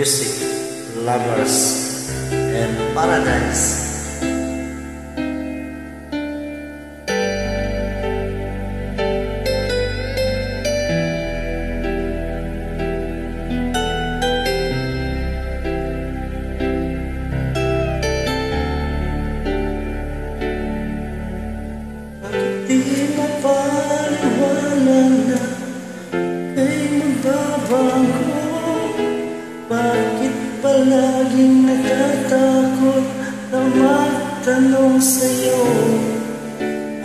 music lovers and paradise. Di mapaliwanag na kay magbabago. Bakit palaging natatakot na magtanong sa'yo?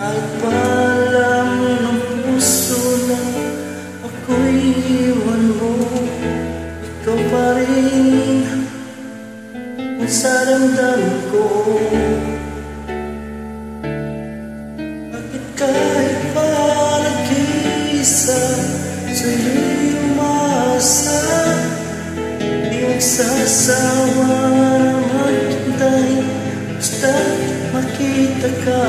At paalam ng puso na ako'y iwan mo. Ikaw pa rin ang saramdaman ko. Kahit pa nag-iisa sa'yo'y umasa, di magsasawa na maghintay basta't makita ka.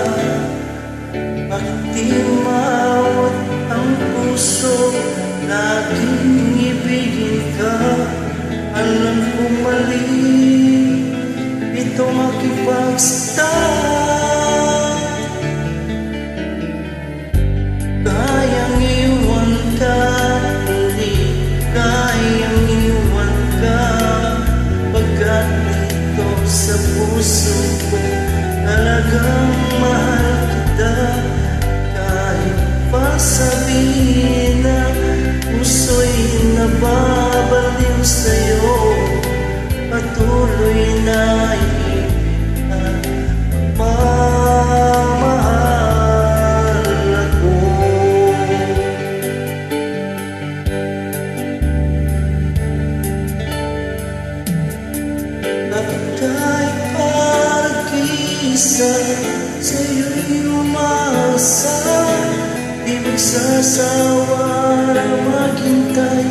Bakit di maawat ang puso, laging ibigin ka? Alam ko mali ito makipagsita. Kayang iwan ka, hindi kayang iwan ka. Pagkat dito sa puso ko talagang mahal kita. Kahit pa sabihin na puso'y nababaliw sa'yo, patuloy na ibig at pagmamahal ako. Kahit pag-isa sa'yo'y umasa, di magsasawa na maghintay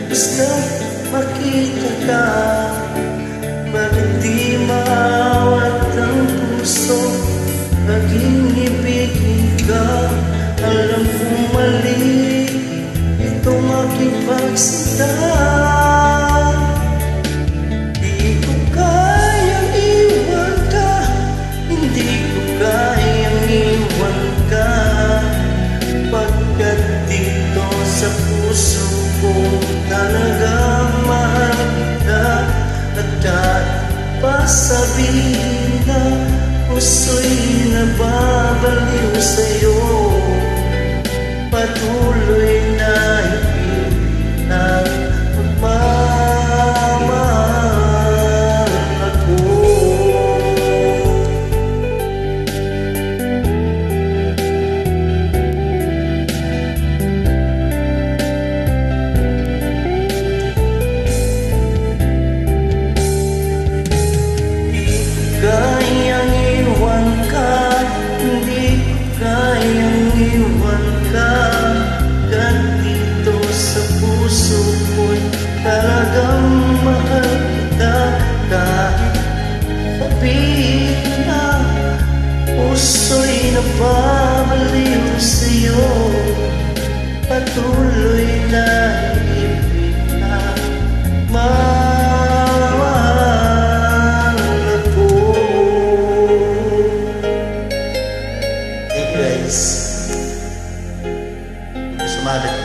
basta't makita ka. Bakit di maawat ang puso, laging ibigin ka? Alam kong mali ito makipagsita. Sa puso ko talagang mahal kita. At kahit pa sabihin na puso'y nababaliw sa'yo, patuloy na ibig at pagmamahal ako. Kayang iwan ka, hindi kayang iwan ka. Kahit dito sa puso ko'y talagang mahal kita. Kahit sabihin na puso'y nababaliw sa'yo, patuloy na ibig at Guys, sumadat